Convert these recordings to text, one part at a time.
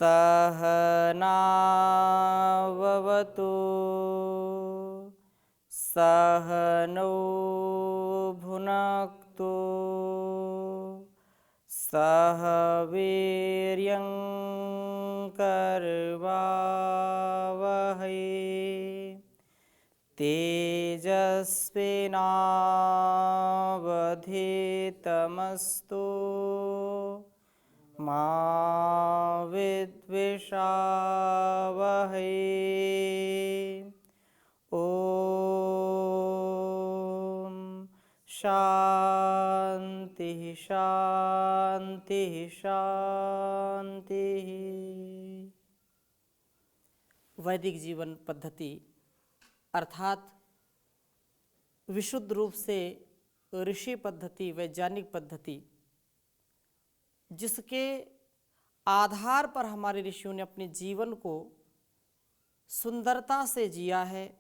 सहनाववतु सहनौ भुनक्तु सह वीर्यं करवावहै तेजस्विनावधीतमस्तु मा विद्विषावहै। ओम शांति शांति शांति। वैदिक जीवन पद्धति अर्थात विशुद्ध रूप से ऋषि पद्धति, वैज्ञानिक पद्धति, जिसके आधार पर हमारे ऋषियों ने अपने जीवन को सुंदरता से जिया है,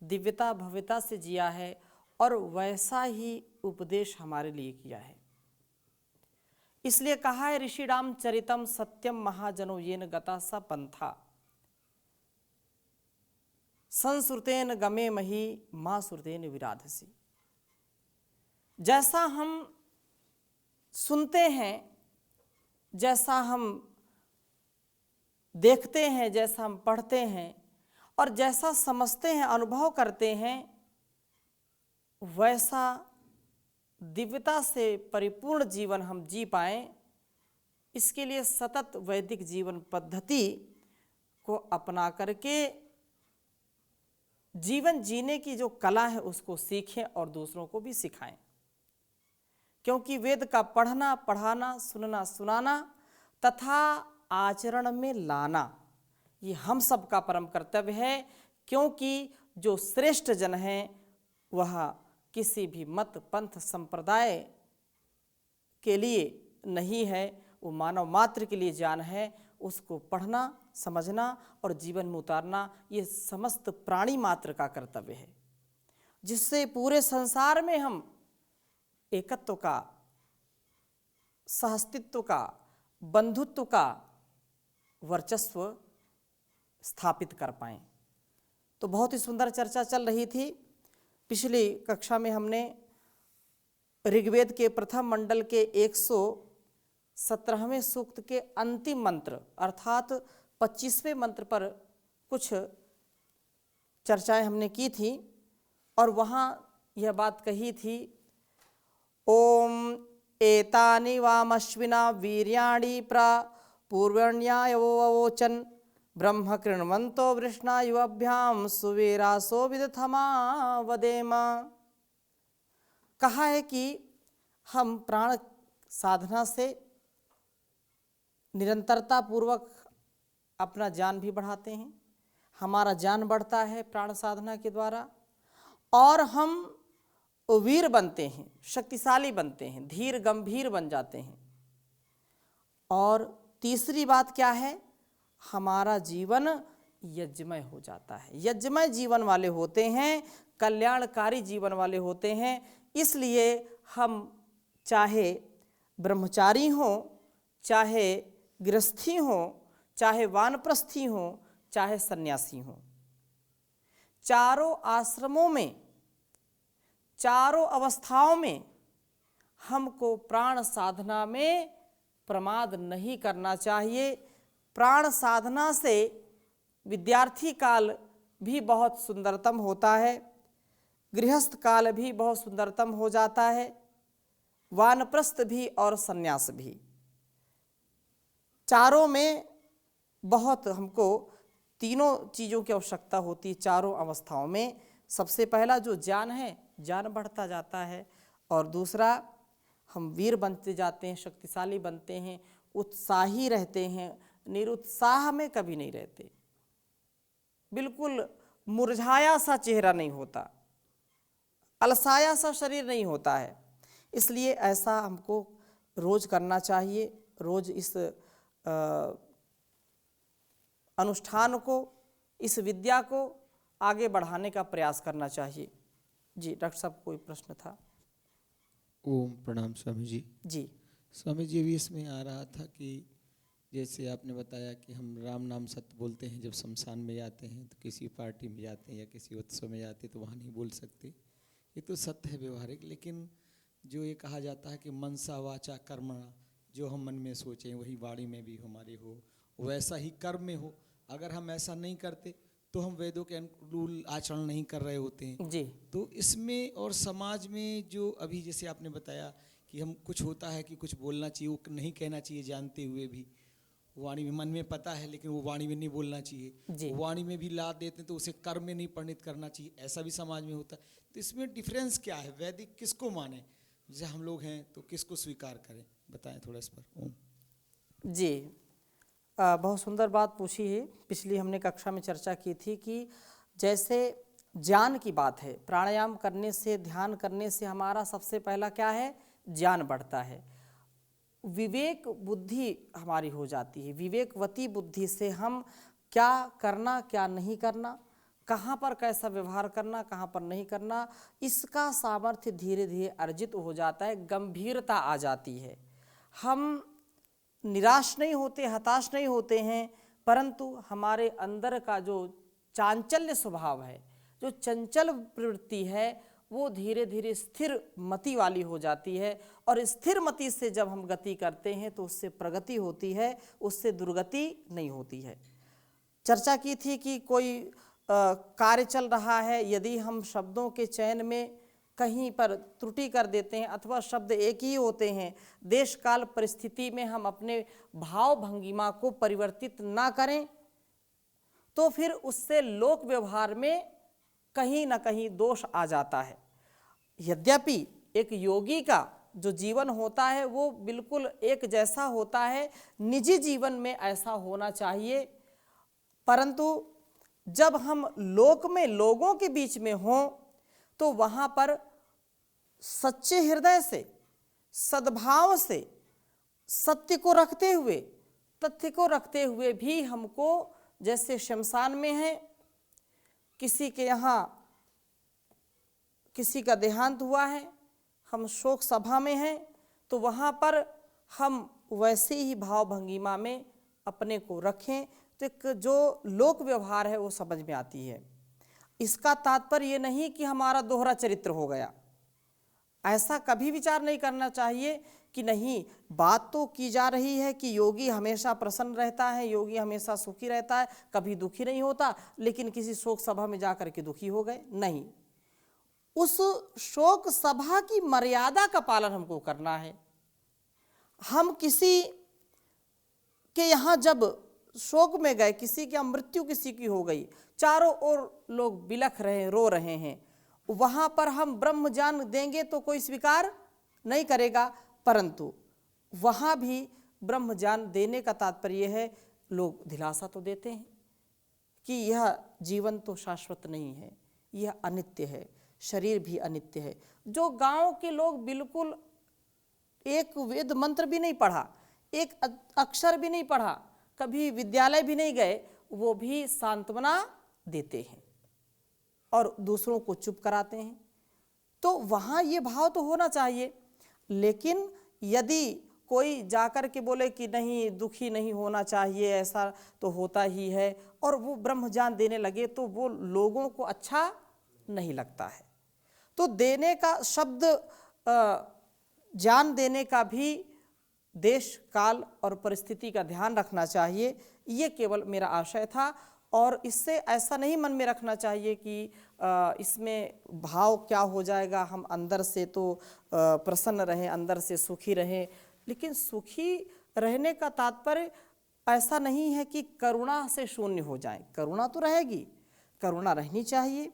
दिव्यता भव्यता से जिया है और वैसा ही उपदेश हमारे लिए किया है। इसलिए कहा है ऋषिणाम चरितम सत्यम महाजनो येन गता स पंथा संश्रुतेन गमे मही मां श्रुतेन विराधसी। जैसा हम सुनते हैं, जैसा हम देखते हैं, जैसा हम पढ़ते हैं और जैसा समझते हैं, अनुभव करते हैं, वैसा दिव्यता से परिपूर्ण जीवन हम जी पाएं, इसके लिए सतत वैदिक जीवन पद्धति को अपना करके जीवन जीने की जो कला है उसको सीखें और दूसरों को भी सिखाएं। क्योंकि वेद का पढ़ना, पढ़ाना, सुनना, सुनाना तथा आचरण में लाना ये हम सब का परम कर्तव्य है। क्योंकि जो श्रेष्ठ जन हैं वह किसी भी मत, पंथ, संप्रदाय के लिए नहीं है, वो मानव मात्र के लिए जान है। उसको पढ़ना, समझना और जीवन में उतारना ये समस्त प्राणी मात्र का कर्तव्य है, जिससे पूरे संसार में हम एकत्व का, सहअस्तित्व का, बंधुत्व का वर्चस्व स्थापित कर पाएं। तो बहुत ही सुंदर चर्चा चल रही थी। पिछली कक्षा में हमने ऋग्वेद के प्रथम मंडल के 117वें सूक्त के अंतिम मंत्र अर्थात 25वें मंत्र पर कुछ चर्चाएं हमने की थी और वहाँ यह बात कही थी, ओम एतानि वामश्विना वीर्याणि पूर्वण्यायवोचन ब्रह्म कृण्वन्तो वृष्णा युवाभ्याम सुवीरासो विदथमा वदेम। कहा है कि हम प्राण साधना से निरंतरता पूर्वक अपना ज्ञान भी बढ़ाते हैं, हमारा ज्ञान बढ़ता है प्राण साधना के द्वारा और हम वीर बनते हैं, शक्तिशाली बनते हैं, धीर गंभीर बन जाते हैं। और तीसरी बात क्या है, हमारा जीवन यज्ञमय हो जाता है, यज्ञमय जीवन वाले होते हैं, कल्याणकारी जीवन वाले होते हैं। इसलिए हम चाहे ब्रह्मचारी हों, चाहे गृहस्थी हों, चाहे वानप्रस्थी हों, चाहे सन्यासी हों, चारों आश्रमों में, चारों अवस्थाओं में हमको प्राण साधना में प्रमाद नहीं करना चाहिए। प्राण साधना से विद्यार्थी काल भी बहुत सुंदरतम होता है, गृहस्थ काल भी बहुत सुंदरतम हो जाता है, वानप्रस्थ भी और सन्यास भी। चारों में बहुत हमको तीनों चीज़ों की आवश्यकता होती है। चारों अवस्थाओं में सबसे पहला जो ज्ञान है, ज्ञान बढ़ता जाता है और दूसरा हम वीर बनते जाते हैं, शक्तिशाली बनते हैं, उत्साही रहते हैं, निरुत्साह में कभी नहीं रहते, बिल्कुल मुरझाया सा चेहरा नहीं होता, अलसाया सा शरीर नहीं होता है। इसलिए ऐसा हमको रोज करना चाहिए। रोज इस अनुष्ठान को, इस विद्या को आगे बढ़ाने का प्रयास करना चाहिए। जी डॉक्टर साहब कोई प्रश्न था? ओम प्रणाम स्वामी जी। जी स्वामी जी भी इसमें आ रहा था कि जैसे आपने बताया कि हम राम नाम सत्य बोलते हैं, जब शमशान में जाते हैं तो किसी पार्टी में जाते हैं या किसी उत्सव में जाते हैं तो वहाँ नहीं बोल सकते, ये तो सत्य है व्यवहारिक। लेकिन जो ये कहा जाता है कि मनसा वाचा कर्मणा, जो हम मन में सोचें वही वाणी में भी हमारे हो, वैसा ही कर्म में हो। अगर हम ऐसा नहीं करते तो हम वेदों के अनुकूल आचरण नहीं कर रहे होते हैं। जी तो इसमें और समाज में जो अभी जैसे आपने बताया कि हम कुछ होता है कि कुछ बोलना चाहिए, वो नहीं कहना चाहिए जानते हुए भी, वाणी में मन में पता है लेकिन वो वाणी में नहीं बोलना चाहिए, जी वाणी में भी ला देते हैं तो उसे कर्म में नहीं परिणित करना चाहिए, ऐसा भी समाज में होता है। तो इसमें डिफरेंस क्या है, वैदिक किसको माने, जैसे हम लोग हैं तो किसको स्वीकार करें, बताएं थोड़ा इस पर। ओम। जी बहुत सुंदर बात पूछी है। पिछली हमने कक्षा में चर्चा की थी कि जैसे ज्ञान की बात है, प्राणायाम करने से, ध्यान करने से हमारा सबसे पहला क्या है, ज्ञान बढ़ता है, विवेक बुद्धि हमारी हो जाती है। विवेकवती बुद्धि से हम क्या करना क्या नहीं करना, कहाँ पर कैसा व्यवहार करना कहाँ पर नहीं करना, इसका सामर्थ्य धीरे धीरे अर्जित हो जाता है, गंभीरता आ जाती है। हम निराश नहीं होते, हताश नहीं होते हैं, परंतु हमारे अंदर का जो चांचल्य स्वभाव है, जो चंचल प्रवृत्ति है, वो धीरे धीरे स्थिर मति वाली हो जाती है। और स्थिर मति से जब हम गति करते हैं तो उससे प्रगति होती है, उससे दुर्गति नहीं होती है। चर्चा की थी कि कोई कार्य चल रहा है, यदि हम शब्दों के चयन में कहीं पर त्रुटि कर देते हैं अथवा शब्द एक ही होते हैं, देश काल परिस्थिति में हम अपने भाव भंगिमा को परिवर्तित ना करें तो फिर उससे लोक व्यवहार में कहीं ना कहीं दोष आ जाता है। यद्यपि एक योगी का जो जीवन होता है वो बिल्कुल एक जैसा होता है, निजी जीवन में ऐसा होना चाहिए, परंतु जब हम लोक में लोगों के बीच में हों तो वहाँ पर सच्चे हृदय से, सद्भाव से, सत्य को रखते हुए, तथ्य को रखते हुए भी हमको, जैसे शमशान में है, किसी के यहाँ किसी का देहांत हुआ है, हम शोक सभा में हैं, तो वहाँ पर हम वैसे ही भाव भंगिमा में अपने को रखें तो एक जो लोक व्यवहार है वो समझ में आती है। इसका तात्पर्य ये नहीं कि हमारा दोहरा चरित्र हो गया, ऐसा कभी विचार नहीं करना चाहिए कि नहीं, बात तो की जा रही है कि योगी हमेशा प्रसन्न रहता है, योगी हमेशा सुखी रहता है, कभी दुखी नहीं होता, लेकिन किसी शोक सभा में जाकर के दुखी हो गए, नहीं, उस शोक सभा की मर्यादा का पालन हमको करना है। हम किसी के यहाँ जब शोक में गए, किसी की मृत्यु किसी की हो गई, चारों ओर लोग बिलख रहे, रो रहे हैं, वहाँ पर हम ब्रह्म ज्ञान देंगे तो कोई स्वीकार नहीं करेगा, परंतु वहाँ भी ब्रह्म ज्ञान देने का तात्पर्य है, लोग दिलासा तो देते हैं कि यह जीवन तो शाश्वत नहीं है, यह अनित्य है, शरीर भी अनित्य है। जो गांव के लोग बिल्कुल एक वेद मंत्र भी नहीं पढ़ा, एक अक्षर भी नहीं पढ़ा, कभी विद्यालय भी नहीं गए, वो भी सांत्वना देते हैं और दूसरों को चुप कराते हैं। तो वहाँ ये भाव तो होना चाहिए। लेकिन यदि कोई जाकर के बोले कि नहीं, दुखी नहीं होना चाहिए, ऐसा तो होता ही है, और वो ब्रह्म ज्ञान देने लगे, तो वो लोगों को अच्छा नहीं लगता है। तो देने का शब्द, ज्ञान देने का भी देश काल और परिस्थिति का ध्यान रखना चाहिए, ये केवल मेरा आशय था। और इससे ऐसा नहीं मन में रखना चाहिए कि इसमें भाव क्या हो जाएगा, हम अंदर से तो प्रसन्न रहें, अंदर से सुखी रहें, लेकिन सुखी रहने का तात्पर्य ऐसा नहीं है कि करुणा से शून्य हो जाए। करुणा तो रहेगी, करुणा रहनी चाहिए,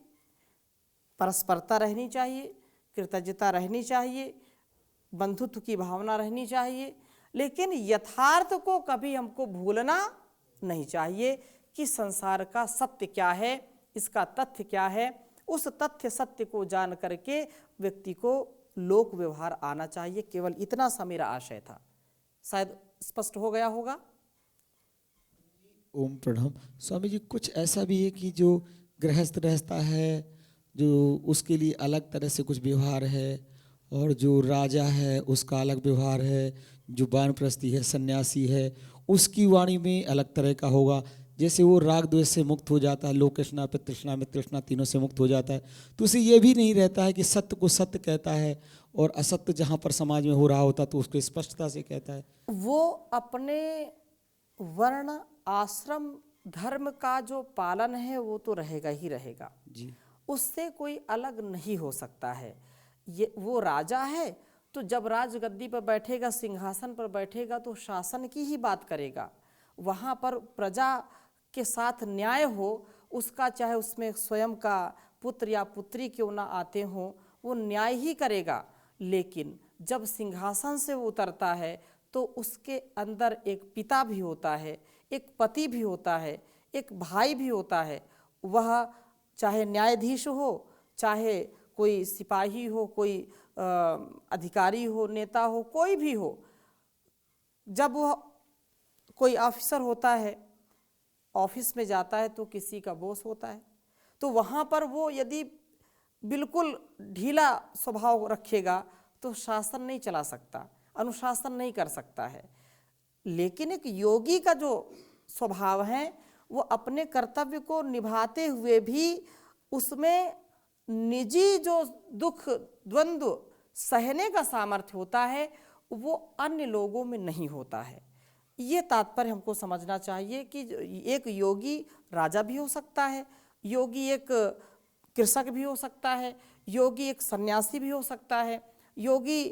परस्परता रहनी चाहिए, कृतज्ञता रहनी चाहिए, बंधुत्व की भावना रहनी चाहिए, लेकिन यथार्थ को कभी हमको भूलना नहीं चाहिए कि संसार का सत्य क्या है, इसका तथ्य क्या है। उस तथ्य सत्य को जान करके व्यक्ति को लोक व्यवहार आना चाहिए। केवल इतना सा मेरा आशय था, शायद स्पष्ट हो गया होगा। ओम प्रणाम। स्वामी जी, कुछ ऐसा भी है कि जो गृहस्थ रहता है, जो उसके लिए अलग तरह से कुछ व्यवहार है, और जो राजा है उसका अलग व्यवहार है, जो वानप्रस्थी है, सन्यासी है, उसकी वाणी में अलग तरह का होगा। जैसे वो राग द्वेष से मुक्त हो जाता है, लोक तृष्णा पे तृष्णा में तृष्णा तीनों से मुक्त हो जाता है, तो उसे ये भी नहीं रहता है कि सत्य को सत्य कहता है और असत्य जहाँ पर समाज में हो रहा होता तो उसको स्पष्टता से कहता है। वो अपने वर्ण आश्रम धर्म का जो पालन है वो तो रहेगा ही रहेगा जी उससे कोई अलग नहीं हो सकता है। ये वो राजा है तो जब राजगद्दी पर बैठेगा, सिंहासन पर बैठेगा तो शासन की ही बात करेगा। वहाँ पर प्रजा के साथ न्याय हो, उसका चाहे उसमें स्वयं का पुत्र या पुत्री क्यों ना आते हों, वो न्याय ही करेगा। लेकिन जब सिंहासन से वो उतरता है तो उसके अंदर एक पिता भी होता है, एक पति भी होता है, एक भाई भी होता है। वह चाहे न्यायाधीश हो, चाहे कोई सिपाही हो, कोई अधिकारी हो, नेता हो, कोई भी हो, जब वह कोई ऑफिसर होता है, ऑफिस में जाता है तो किसी का बॉस होता है, तो वहाँ पर वो यदि बिल्कुल ढीला स्वभाव रखेगा तो शासन नहीं चला सकता, अनुशासन नहीं कर सकता है। लेकिन एक योगी का जो स्वभाव है वो अपने कर्तव्य को निभाते हुए भी उसमें निजी जो दुख द्वंद्व सहने का सामर्थ्य होता है वो अन्य लोगों में नहीं होता है। ये तात्पर्य हमको समझना चाहिए कि एक योगी राजा भी हो सकता है, योगी एक कृषक भी हो सकता है, योगी एक सन्यासी भी हो सकता है, योगी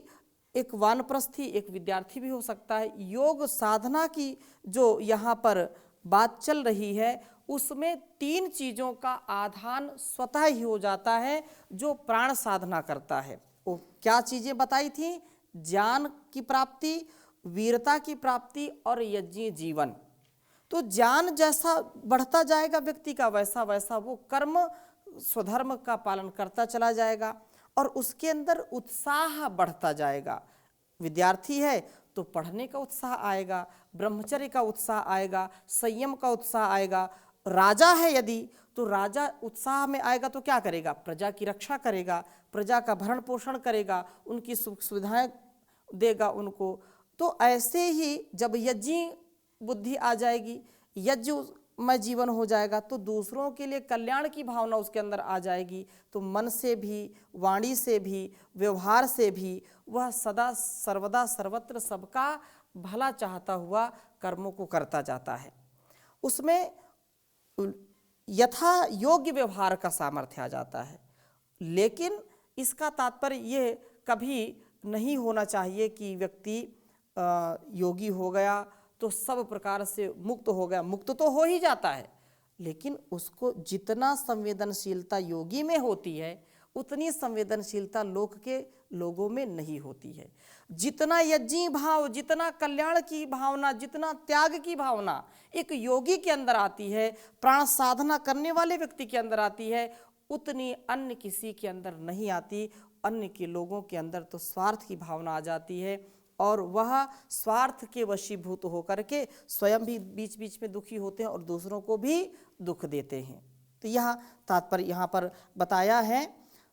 एक वानप्रस्थी, एक विद्यार्थी भी हो सकता है। योग साधना की जो यहाँ पर बात चल रही है उसमें 3 चीज़ों का आधान स्वतः ही हो जाता है जो प्राण साधना करता है। वो क्या चीज़ें बताई थी? ज्ञान की प्राप्ति, वीरता की प्राप्ति और यज्ञ जीवन। तो ज्ञान जैसा बढ़ता जाएगा व्यक्ति का, वैसा वैसा वो कर्म स्वधर्म का पालन करता चला जाएगा और उसके अंदर उत्साह बढ़ता जाएगा। विद्यार्थी है तो पढ़ने का उत्साह आएगा, ब्रह्मचर्य का उत्साह आएगा, संयम का उत्साह आएगा। राजा है यदि तो राजा उत्साह में आएगा तो क्या करेगा? प्रजा की रक्षा करेगा, प्रजा का भरण पोषण करेगा, उनकी सुख सुविधाएं देगा उनको। तो ऐसे ही जब यज्ञ बुद्धि आ जाएगी, यज्ञ में जीवन हो जाएगा तो दूसरों के लिए कल्याण की भावना उसके अंदर आ जाएगी, तो मन से भी, वाणी से भी, व्यवहार से भी वह सदा सर्वदा सर्वत्र सबका भला चाहता हुआ कर्मों को करता जाता है। उसमें यथा योग्य व्यवहार का सामर्थ्य आ जाता है। लेकिन इसका तात्पर्य ये कभी नहीं होना चाहिए कि व्यक्ति योगी हो गया तो सब प्रकार से मुक्त हो गया। मुक्त तो हो ही जाता है, लेकिन उसको जितना संवेदनशीलता योगी में होती है उतनी संवेदनशीलता लोक के लोगों में नहीं होती है। जितना यज्ञी भाव, जितना कल्याण की भावना, जितना त्याग की भावना एक योगी के अंदर आती है, प्राण साधना करने वाले व्यक्ति के अंदर आती है, उतनी अन्य किसी के अंदर नहीं आती। अन्य के लोगों के अंदर तो स्वार्थ की भावना आ जाती है और वह स्वार्थ के वशीभूत होकर के स्वयं भी बीच बीच में दुखी होते हैं और दूसरों को भी दुख देते हैं। तो यह तात्पर्य यहाँ पर बताया है।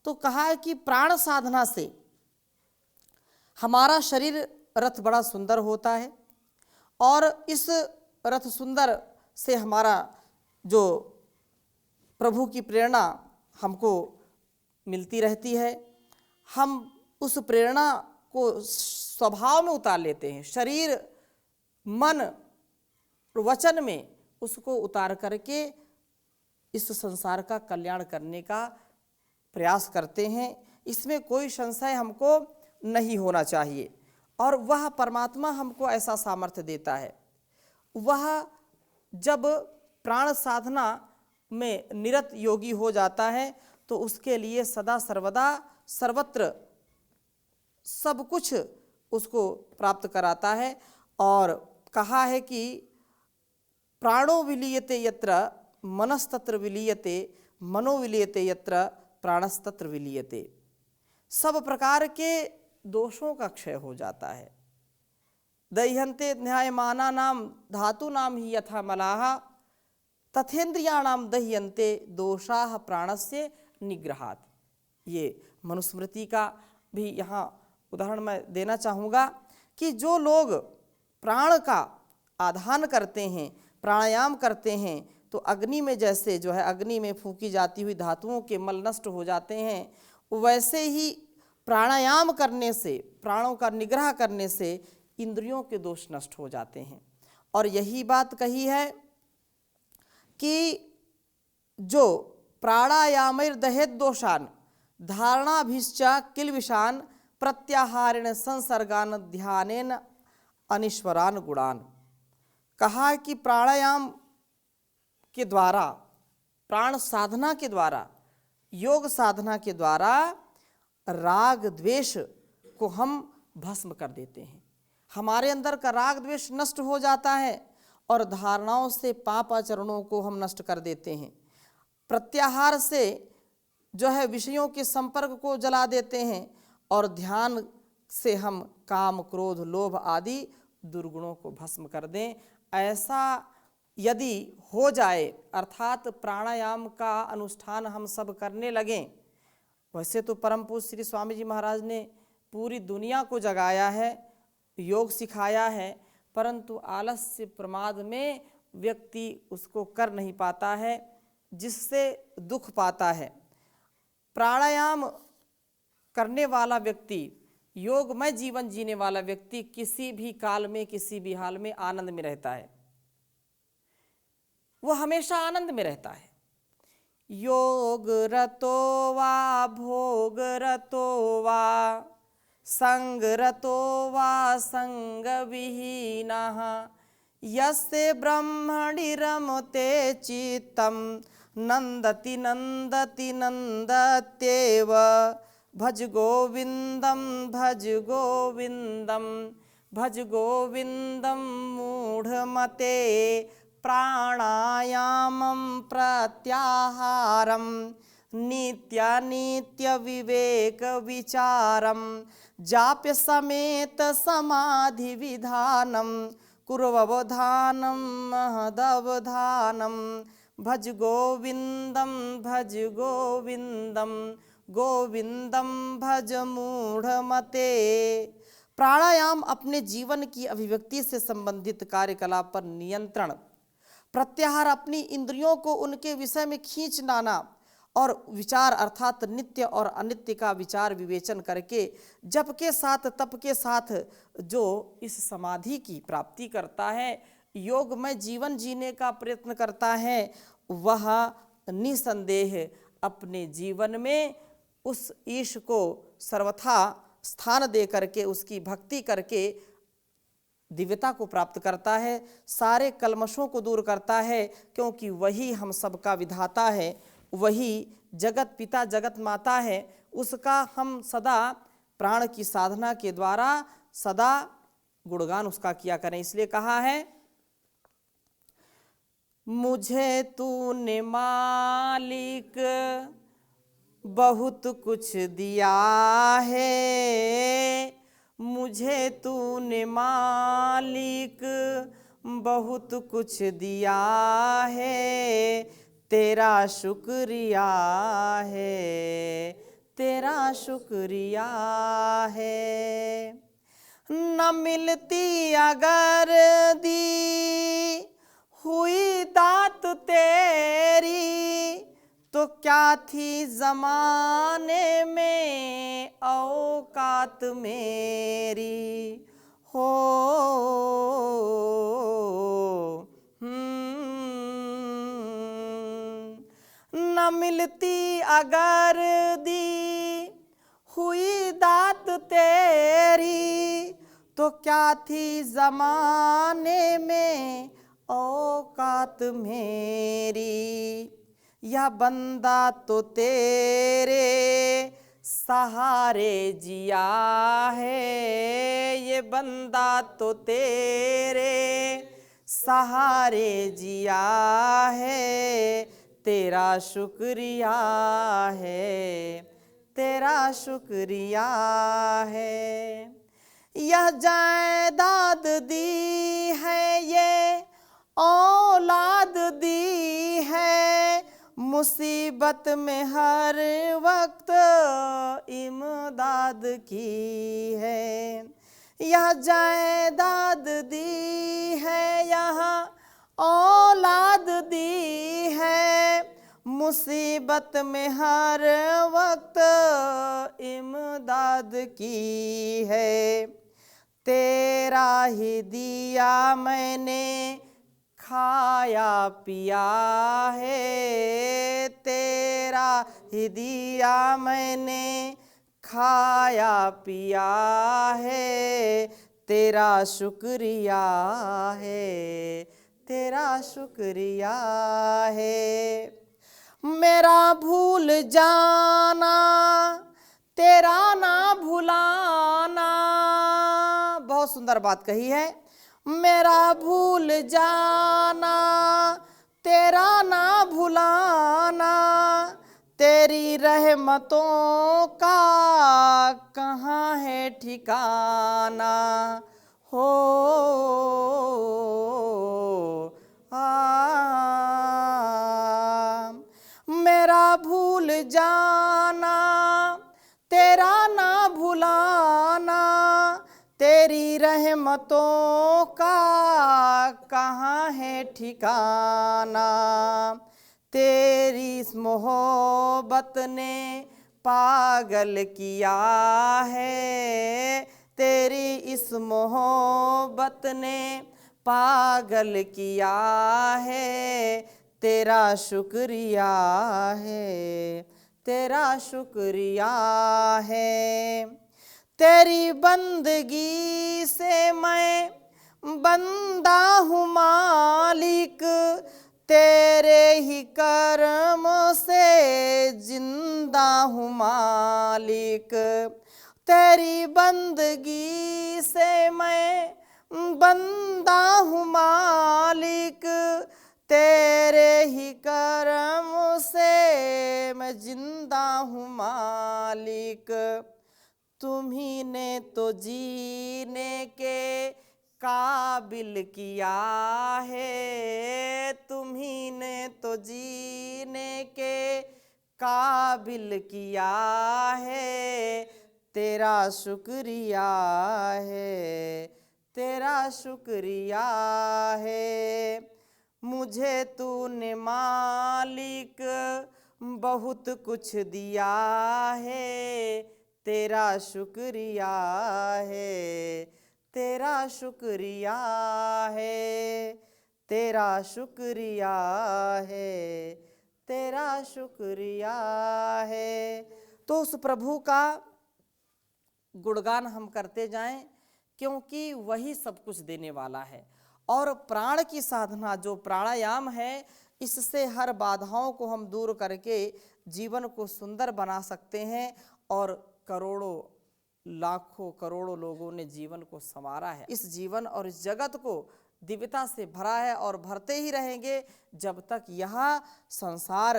तो कहा है कि प्राण साधना से हमारा शरीर रथ बड़ा सुंदर होता है और इस रथ सुंदर से हमारा जो प्रभु की प्रेरणा हमको मिलती रहती है। हम उस प्रेरणा को स्वभाव में उतार लेते हैं, शरीर मन वचन में उसको उतार करके इस संसार का कल्याण करने का प्रयास करते हैं। इसमें कोई संशय हमको नहीं होना चाहिए और वह परमात्मा हमको ऐसा सामर्थ्य देता है। वह जब प्राण साधना में निरत योगी हो जाता है तो उसके लिए सदा सर्वदा सर्वत्र सब कुछ उसको प्राप्त कराता है। और कहा है कि प्राणो विलीयते यत्र मनस्तत्र विलीयते, मनो विलीयते यत्र प्राणस्तत्र विलीयते। सब प्रकार के दोषों का क्षय हो जाता है। दह्यन्ते न्यायमानानां धातूनां हि यथा मलाः तथेन्द्रियाणां दह्यन्ते दोषाः प्राणस्य निग्रहात्। ये मनुस्मृति का भी यहाँ उदाहरण मैं देना चाहूँगा कि जो लोग प्राण का आधान करते हैं, प्राणायाम करते हैं, तो अग्नि में जैसे जो है अग्नि में फूंकी जाती हुई धातुओं के मल नष्ट हो जाते हैं, वैसे ही प्राणायाम करने से, प्राणों का निग्रह करने से इंद्रियों के दोष नष्ट हो जाते हैं। और यही बात कही है कि जो प्राणायामैर दहेत दोषान धारणाभिश्चा किलविषान प्रत्याहारेण संसर्गान ध्यानेन अनीश्वरान गुणान। कहा कि प्राणायाम के द्वारा, प्राण साधना के द्वारा, योग साधना के द्वारा राग द्वेष को हम भस्म कर देते हैं। हमारे अंदर का राग द्वेष नष्ट हो जाता है और धारणाओं से पाप आचरणों को हम नष्ट कर देते हैं। प्रत्याहार से जो है विषयों के संपर्क को जला देते हैं और ध्यान से हम काम, क्रोध, लोभ आदि दुर्गुणों को भस्म कर दें। ऐसा यदि हो जाए, अर्थात प्राणायाम का अनुष्ठान हम सब करने लगें। वैसे तो परम पूज्य श्री स्वामी जी महाराज ने पूरी दुनिया को जगाया है, योग सिखाया है, परंतु आलस्य प्रमाद में व्यक्ति उसको कर नहीं पाता है, जिससे दुख पाता है। प्राणायाम करने वाला व्यक्ति, योगमय जीवन जीने वाला व्यक्ति किसी भी काल में, किसी भी हाल में आनंद में रहता है। वो हमेशा आनंद में रहता है। योग रतो वा भोग रतो वा संग रतो वा संग विहीनः यस्य ब्रह्मणि रमते चित्तं नंदति नंदति नंदत्येव भज गोविंदम भज गोविंदम भज गोविंदम मूढ़मते प्राणायामं प्रत्याहारं नित्य विवेक विचारं जाप्य समेत समाधि विधानं कुर्ववधानं महदवधानं भज गोविंदम गोविंदम भज मूढ़मते। प्राणायाम अपने जीवन की अभिव्यक्ति से संबंधित कार्यकलाप पर नियंत्रण, प्रत्याहार अपनी इंद्रियों को उनके विषय में खींच लाना और विचार अर्थात नित्य और अनित्य का विचार विवेचन करके जप के साथ, तप के साथ जो इस समाधि की प्राप्ति करता है, योगमय जीवन जीने का प्रयत्न करता है, वह निसंदेह अपने जीवन में उस ईश को सर्वथा स्थान दे करके, उसकी भक्ति करके दिव्यता को प्राप्त करता है, सारे कल्मशों को दूर करता है, क्योंकि वही हम सबका विधाता है, वही जगत पिता जगत माता है। उसका हम सदा प्राण की साधना के द्वारा सदा गुणगान उसका किया करें। इसलिए कहा है, मुझे तूने मालिक बहुत कुछ दिया है, मुझे तूने मालिक बहुत कुछ दिया है, तेरा शुक्रिया है, तेरा शुक्रिया है। न मिलती अगर दी हुई दात तेरी, तो क्या थी जमाने में औकात मेरी हो। न मिलती अगर दी हुई दात तेरी, तो क्या थी जमाने में औकात मेरी। यह बंदा तो तेरे सहारे जिया है, ये बंदा तो तेरे सहारे जिया है, तेरा शुक्रिया है, तेरा शुक्रिया है। यह जायदाद दी है, ये औलाद दी है, मुसीबत में हर वक्त इमदाद की है। यह जायदाद दी है, यहाँ औलाद दी है, मुसीबत में हर वक्त इमदाद की है। तेरा ही दिया मैंने खाया पिया है, तेरा ही दिया मैंने खाया पिया है, तेरा शुक्रिया है, तेरा शुक्रिया है। मेरा भूल जाना तेरा ना भुलाना, बहुत सुंदर बात कही है। मेरा भूल जाना तेरा ना भुलाना, तेरी रहमतों का कहाँ है ठिकाना हो। मेरा भूल जाना तेरा ना भुलाना, तेरी रहमतों का कहाँ है ठिकाना। तेरी इस मोहब्बत ने पागल किया है, तेरी इस मोहब्बत ने पागल किया है, तेरा शुक्रिया है, तेरा शुक्रिया है। तेरी बंदगी से मैं बंदा हूँ मालिक, तेरे ही कर्म से जिंदा हूँ मालिक। तेरी बंदगी से मैं बंदा हूँ मालिक, तेरे ही कर्म से मैं जिंदा हूँ मालिक। तुम्ही ने तो जीने के काबिल किया है, तुम्ही ने तो जीने के काबिल किया है, तेरा शुक्रिया है, तेरा शुक्रिया है। मुझे तूने मालिक बहुत कुछ दिया है, तेरा शुक्रिया है, तेरा शुक्रिया है, तेरा शुक्रिया है, तेरा शुक्रिया है। तो उस प्रभु का गुणगान हम करते जाएं, क्योंकि वही सब कुछ देने वाला है। और प्राण की साधना जो प्राणायाम है, इससे हर बाधाओं को हम दूर करके जीवन को सुंदर बना सकते हैं। और करोड़ों लाखों करोड़ों लोगों ने जीवन को संवारा है। इस जीवन और इस जगत को दिव्यता से भरा है और भरते ही रहेंगे जब तक यह संसार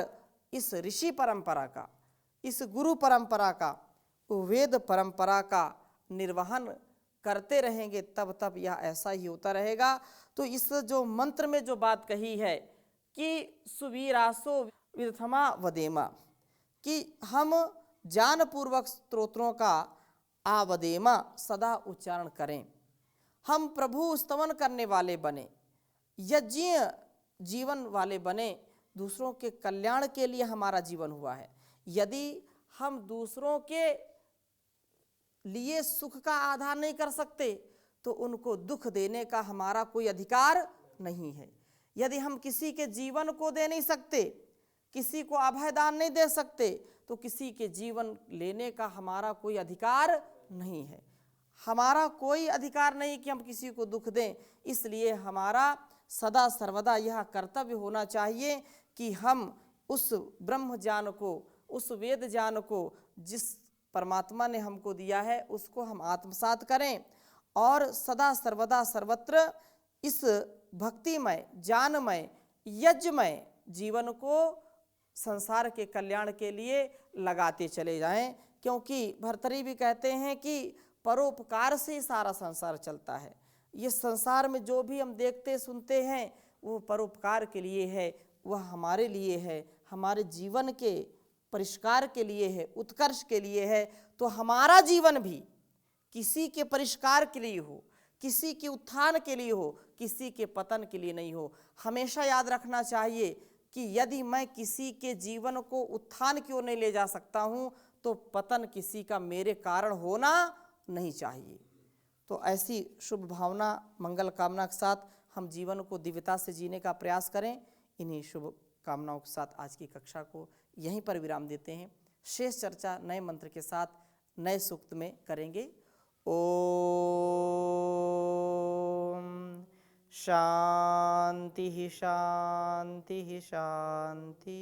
इस ऋषि परंपरा का, इस गुरु परंपरा का, वेद परंपरा का निर्वहन करते रहेंगे, तब तब यह ऐसा ही होता रहेगा। तो इस जो मंत्र में जो बात कही है कि सुवीरासो विरथमा वदेमा, कि हम ज्ञानपूर्वक स्तोत्रों का आवदेमा सदा उच्चारण करें, हम प्रभु स्तवन करने वाले बने, यज्ञ जीवन वाले बने, दूसरों के कल्याण के लिए हमारा जीवन हुआ है। यदि हम दूसरों के लिए सुख का आधार नहीं कर सकते तो उनको दुख देने का हमारा कोई अधिकार नहीं है। यदि हम किसी के जीवन को दे नहीं सकते, किसी को अभयदान नहीं दे सकते, तो किसी के जीवन लेने का हमारा कोई अधिकार नहीं है। हमारा कोई अधिकार नहीं कि हम किसी को दुख दें। इसलिए हमारा सदा सर्वदा यह कर्तव्य होना चाहिए कि हम उस ब्रह्म ज्ञान को, उस वेद ज्ञान को जिस परमात्मा ने हमको दिया है उसको हम आत्मसात करें और सदा सर्वदा सर्वत्र इस भक्तिमय, ज्ञानमय, यज्ञमय जीवन को संसार के कल्याण के लिए लगाते चले जाएं। क्योंकि भर्तृहरि भी कहते हैं कि परोपकार से सारा संसार चलता है। ये संसार में जो भी हम देखते सुनते हैं वो परोपकार के लिए है, वह हमारे लिए है, हमारे जीवन के परिष्कार के लिए है, उत्कर्ष के लिए है। तो हमारा जीवन भी किसी के परिष्कार के लिए हो, किसी के उत्थान के लिए हो, किसी के पतन के लिए नहीं हो। हमेशा याद रखना चाहिए कि यदि मैं किसी के जीवन को उत्थान की ओर नहीं ले जा सकता हूं तो पतन किसी का मेरे कारण होना नहीं चाहिए। तो ऐसी शुभ भावना, मंगल कामना के साथ हम जीवन को दिव्यता से जीने का प्रयास करें। इन्हीं शुभ कामनाओं के साथ आज की कक्षा को यहीं पर विराम देते हैं। शेष चर्चा नए मंत्र के साथ नए सूक्त में करेंगे। ओम शांति शांति शांति।